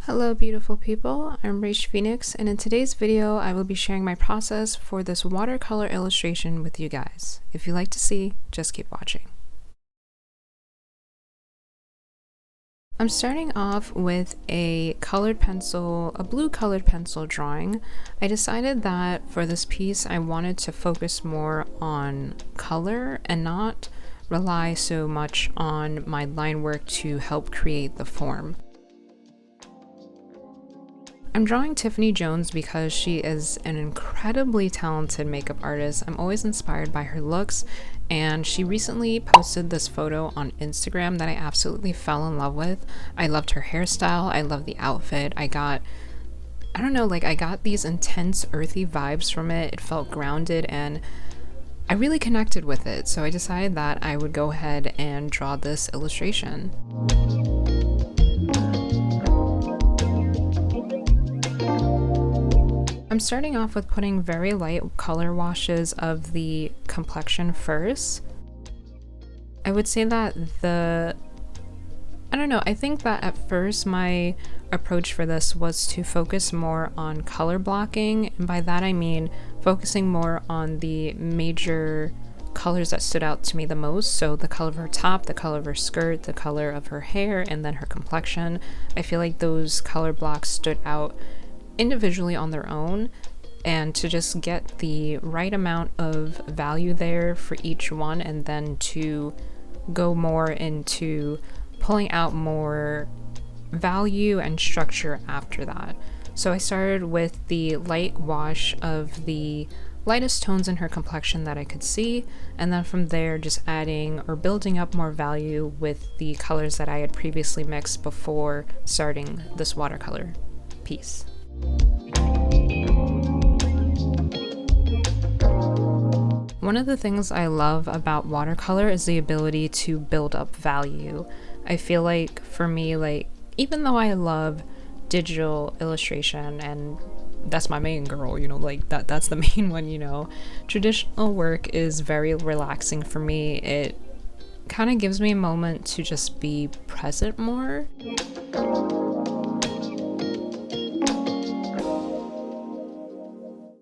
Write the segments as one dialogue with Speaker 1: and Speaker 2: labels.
Speaker 1: Hello beautiful people, I'm RaishPhoenix, and in today's video I will be sharing my process for this watercolor illustration with you guys. If you like to see, just keep watching. I'm starting off with a blue colored pencil drawing. I decided that for this piece I wanted to focus more on color and not rely so much on my line work to help create the form. I'm drawing Tiffany Jones because she is an incredibly talented makeup artist. I'm always inspired by her looks, and she recently posted this photo on Instagram that I absolutely fell in love with. I loved her hairstyle, I loved the outfit. I got these intense earthy vibes from it. It felt grounded and I really connected with it, so I decided that I would go ahead and draw this illustration. I'm starting off with putting very light color washes of the complexion first. I would say that I think that at first my approach for this was to focus more on color blocking, and by that I mean focusing more on the major colors that stood out to me the most. So the color of her top, the color of her skirt, the color of her hair, and then her complexion. I feel like those color blocks stood out individually on their own, and to just get the right amount of value there for each one, and then to go more into pulling out more value and structure after that. So I started with the light wash of the lightest tones in her complexion that I could see, and then from there just adding or building up more value with the colors that I had previously mixed before starting this watercolor piece. One of the things I love about watercolor is the ability to build up value. I feel like for me, even though I love digital illustration and that's my main girl, that's the main one, traditional work is very relaxing for me. It kind of gives me a moment to just be present more.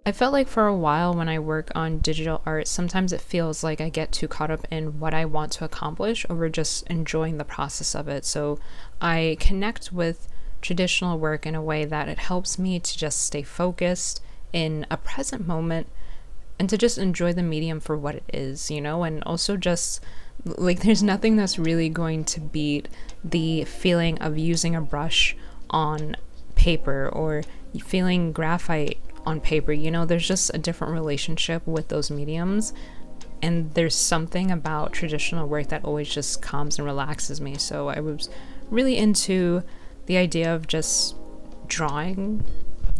Speaker 1: I felt like for a while when I work on digital art, sometimes it feels like I get too caught up in what I want to accomplish over just enjoying the process of it. So I connect with traditional work in a way that it helps me to just stay focused in a present moment and to just enjoy the medium for what it is, and also just there's nothing that's really going to beat the feeling of using a brush on paper or feeling graphite on paper. There's just a different relationship with those mediums, and there's something about traditional work that always just calms and relaxes me. So I was really into the idea of just drawing,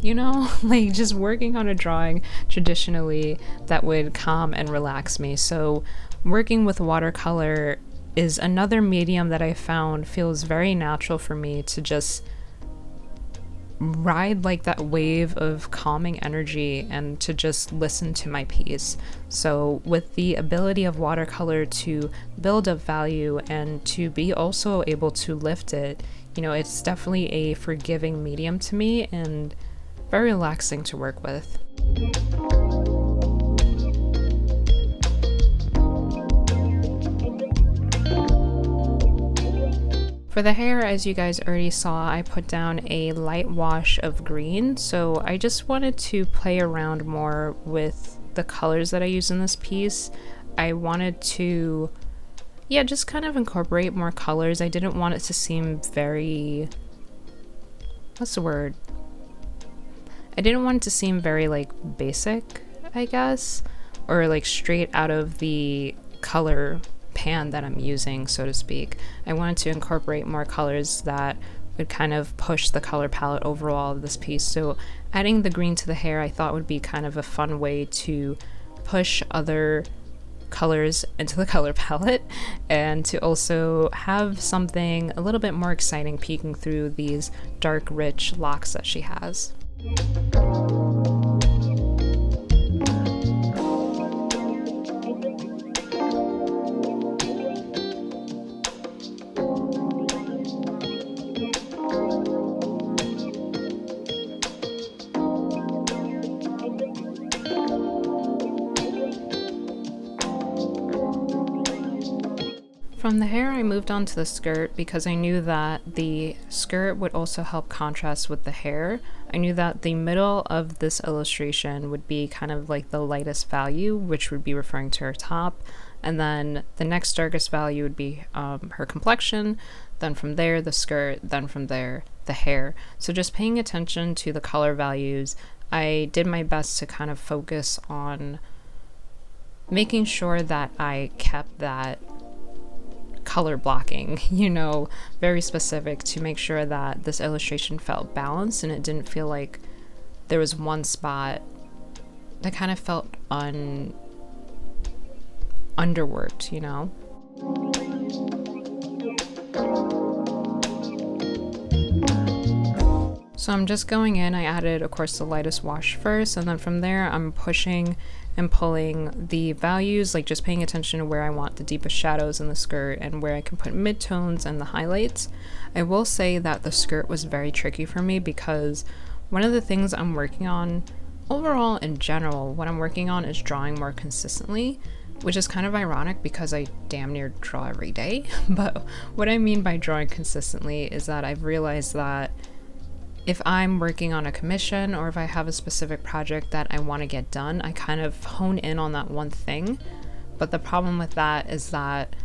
Speaker 1: just working on a drawing traditionally that would calm and relax me. So working with watercolor is another medium that I found feels very natural for me to just ride that wave of calming energy and to just listen to my piece. So with the ability of watercolor to build up value and to be also able to lift it, it's definitely a forgiving medium to me and very relaxing to work with. For the hair, as you guys already saw, I put down a light wash of green, so I just wanted to play around more with the colors that I use in this piece. I wanted to, just kind of incorporate more colors. I didn't want it to seem very, I didn't want it to seem very basic, I guess, or straight out of the color pan that I'm using, so to speak. I wanted to incorporate more colors that would kind of push the color palette overall of this piece. So adding the green to the hair I thought would be kind of a fun way to push other colors into the color palette and to also have something a little bit more exciting peeking through these dark, rich locks that she has. from the hair, I moved on to the skirt because I knew that the skirt would also help contrast with the hair. I knew that the middle of this illustration would be kind of like the lightest value, which would be referring to her top, and then the next darkest value would be her complexion, then from there the skirt, then from there the hair. So just paying attention to the color values, I did my best to kind of focus on making sure that I kept that color blocking, you know, very specific to make sure that this illustration felt balanced and it didn't feel like there was one spot that kind of felt underworked, you know. So I'm just going in, I added of course the lightest wash first, and then from there I'm pushing and pulling the values, like just paying attention to where I want the deepest shadows in the skirt and where I can put midtones and the highlights. I will say that the skirt was very tricky for me because one of the things I'm working on overall in general, what I'm working on is drawing more consistently, which is kind of ironic because I damn near draw every day. But what I mean by drawing consistently is that I've realized that if I'm working on a commission or if I have a specific project that I want to get done, I kind of hone in on that one thing. But the problem with that is that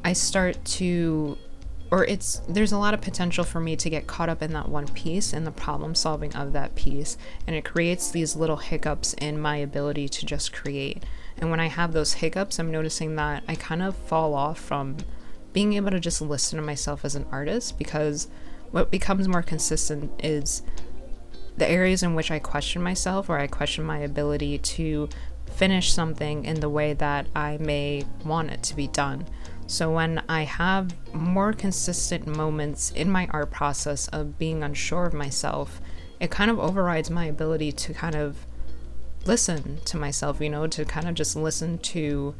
Speaker 1: I start to, there's a lot of potential for me to get caught up in that one piece and the problem solving of that piece. And it creates these little hiccups in my ability to just create. And when I have those hiccups, I'm noticing that I kind of fall off from being able to just listen to myself as an artist, because what becomes more consistent is the areas in which I question myself or I question my ability to finish something in the way that I may want it to be done. So when I have more consistent moments in my art process of being unsure of myself, it kind of overrides my ability to kind of listen to myself, you know, to kind of just listen to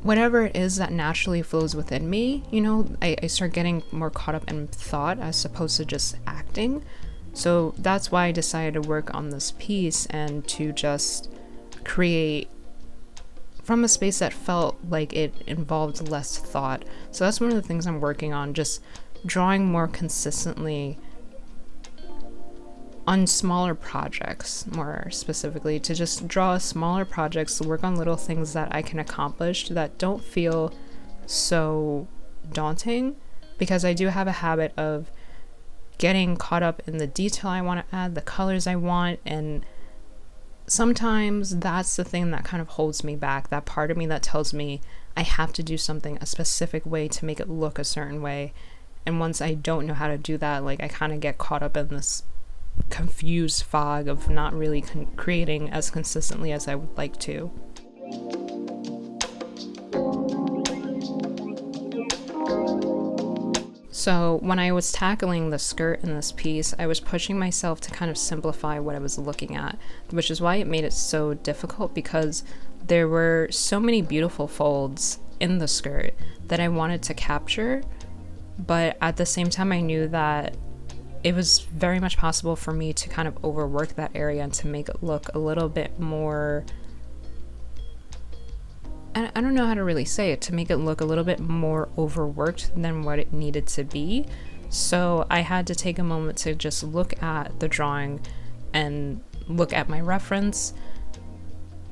Speaker 1: whatever it is that naturally flows within me. You know, I start getting more caught up in thought as opposed to just acting. So that's why I decided to work on this piece and to just create from a space that felt like it involved less thought. So that's one of the things I'm working on, just drawing more consistently on smaller projects, more specifically, to just draw smaller projects, to work on little things that I can accomplish that don't feel so daunting, because I do have a habit of getting caught up in the detail I want to add, the colors I want, and sometimes that's the thing that kind of holds me back, that part of me that tells me I have to do something a specific way to make it look a certain way. And once I don't know how to do that, like, I kind of get caught up in this confused fog of not really creating as consistently as I would like to. So when I was tackling the skirt in this piece, I was pushing myself to kind of simplify what I was looking at, which is why it made it so difficult, because there were so many beautiful folds in the skirt that I wanted to capture, but at the same time I knew that it was very much possible for me to kind of overwork that area and to make it look a little bit more, I don't know how to really say it, to make it look a little bit more overworked than what it needed to be. So I had to take a moment to just look at the drawing and look at my reference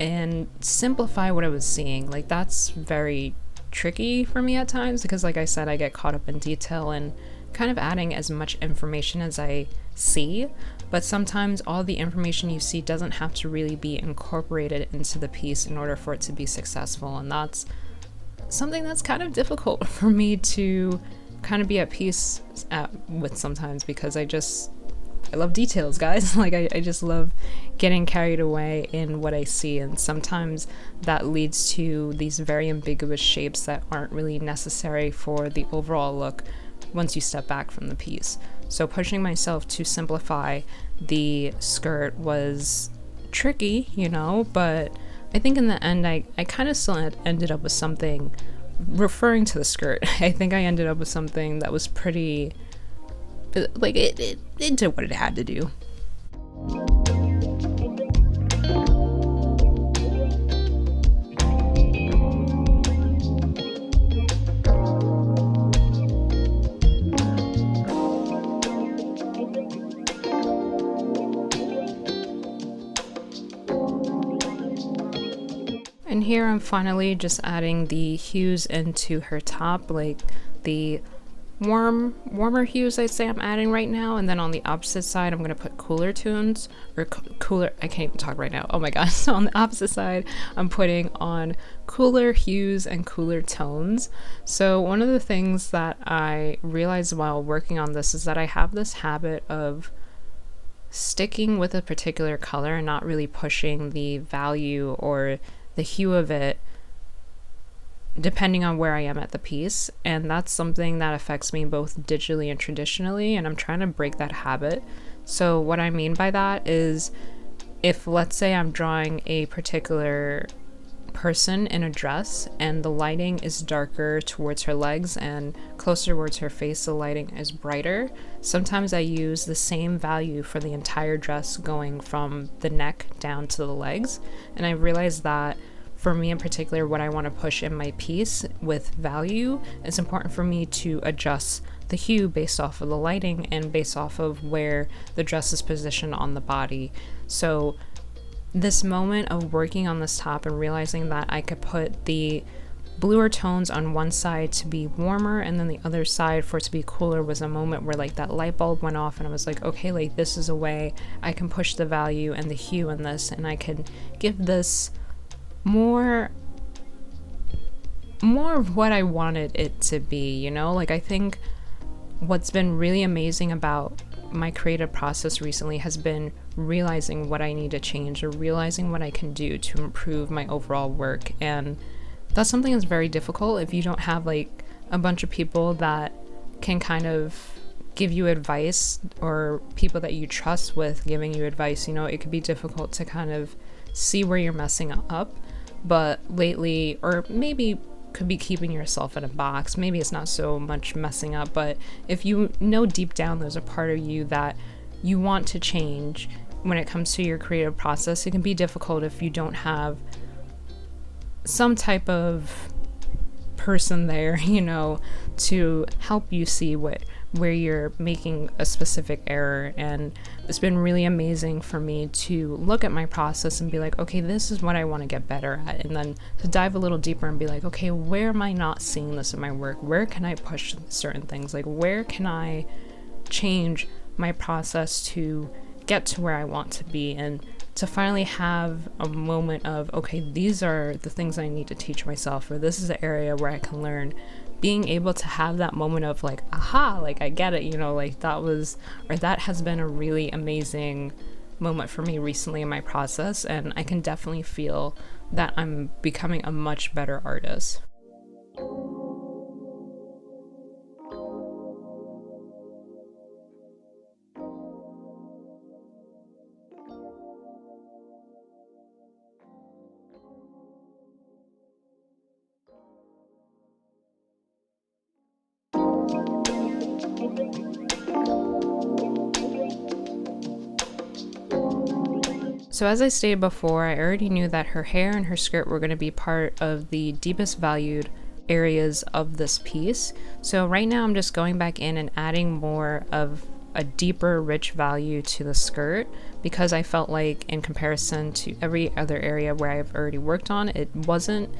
Speaker 1: and simplify what I was seeing. Like, that's very tricky for me at times, because like I said, I get caught up in detail and kind of adding as much information as I see, but sometimes all the information you see doesn't have to really be incorporated into the piece in order for it to be successful. And that's something that's kind of difficult for me to kind of be at peace with sometimes, because I love details, guys. Like, I just love getting carried away in what I see, and sometimes that leads to these very ambiguous shapes that aren't really necessary for the overall look once you step back from the piece. So pushing myself to simplify the skirt was tricky, you know, but I think in the end I kind of still ended up with something, referring to the skirt, I think I ended up with something that was pretty, like, it did what it had to do. And here I'm finally just adding the hues into her top, like the warmer hues I'd say I'm adding right now, and then on the opposite side I'm going to put cooler tones, or cooler, I can't even talk right now, oh my gosh. So on the opposite side I'm putting on cooler hues and cooler tones. So one of the things that I realized while working on this is that I have this habit of sticking with a particular color and not really pushing the value or the hue of it depending on where I am at the piece, and that's something that affects me both digitally and traditionally, and I'm trying to break that habit. So what I mean by that is, if let's say I'm drawing a particular person in a dress and the lighting is darker towards her legs and closer towards her face, the lighting is brighter, sometimes I use the same value for the entire dress going from the neck down to the legs. And I realized that for me in particular, what I want to push in my piece with value, it's important for me to adjust the hue based off of the lighting and based off of where the dress is positioned on the body. So this moment of working on this top and realizing that I could put the bluer tones on one side to be warmer and then the other side for it to be cooler was a moment where like that light bulb went off and I was like, okay, like this is a way I can push the value and the hue in this, and I can give this more of what I wanted it to be, you know? Like, I think what's been really amazing about my creative process recently has been realizing what I need to change, or realizing what I can do to improve my overall work. And that's something that's very difficult if you don't have like a bunch of people that can kind of give you advice, or people that you trust with giving you advice. You know, it could be difficult to kind of see where you're messing up. But lately, or maybe could be keeping yourself in a box, maybe it's not so much messing up, but if you know deep down there's a part of you that you want to change when it comes to your creative process, it can be difficult if you don't have some type of person there, you know, to help you see where you're making a specific error. And it's been really amazing for me to look at my process and be like, okay, this is what I want to get better at, and then to dive a little deeper and be like, okay, where am I not seeing this in my work? Where can I push certain things? Like, where can I change my process to get to where I want to be, and to finally have a moment of, okay, these are the things I need to teach myself, or this is the area where I can learn. Being able to have that moment of like, aha, like I get it, you know, like that has been a really amazing moment for me recently in my process, and I can definitely feel that I'm becoming a much better artist. So as I stated before, I already knew that her hair and her skirt were going to be part of the deepest valued areas of this piece. So right now I'm just going back in and adding more of a deeper, rich value to the skirt, because I felt like in comparison to every other area where I've already worked on, it wasn't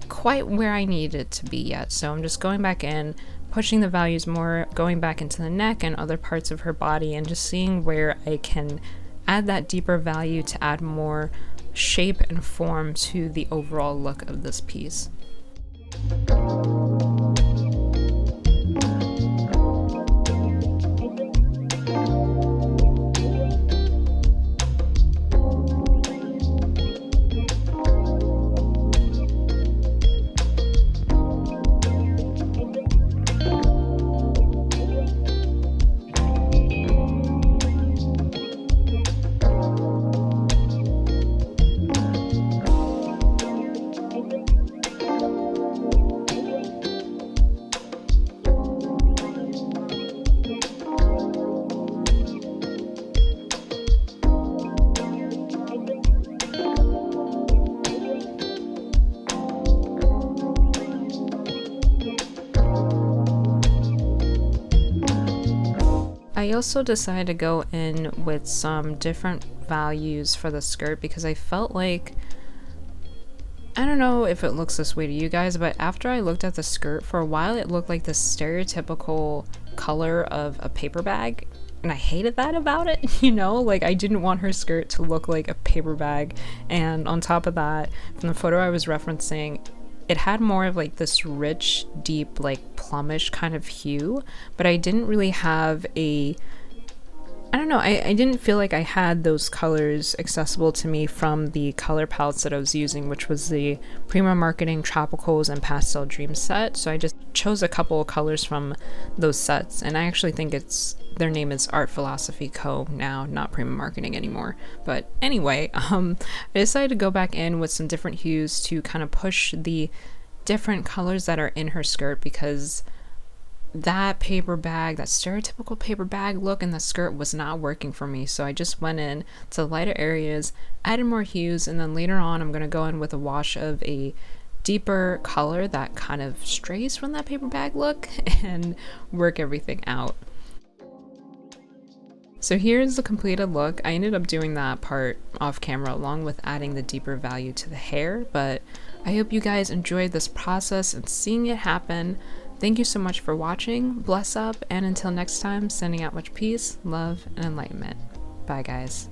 Speaker 1: quite where I needed it to be yet. So I'm just going back in, pushing the values more, going back into the neck and other parts of her body, and just seeing where I can add that deeper value to add more shape and form to the overall look of this piece. I also decided to go in with some different values for the skirt because I felt like I don't know if it looks this way to you guys, but after I looked at the skirt for a while, it looked like the stereotypical color of a paper bag. And I hated that about it, you know? Like, I didn't want her skirt to look like a paper bag. And on top of that, from the photo I was referencing, it had more of like this rich, deep, like plumish kind of hue, but I didn't really have a I don't know, I didn't feel like I had those colors accessible to me from the color palettes that I was using, which was the Prima Marketing Tropicals and Pastel Dream set. So I just chose a couple of colors from those sets, and I actually think their name is Art Philosophy Co. now, not Prima Marketing anymore. But anyway, I decided to go back in with some different hues to kind of push the different colors that are in her skirt, because that paper bag, that stereotypical paper bag look in the skirt was not working for me. So I just went in to lighter areas, added more hues, and then later on I'm going to go in with a wash of a deeper color that kind of strays from that paper bag look and work everything out. So here's the completed look. I ended up doing that part off camera along with adding the deeper value to the hair, but I hope you guys enjoyed this process and seeing it happen. Thank you so much for watching, bless up, and until next time, sending out much peace, love, and enlightenment. Bye guys.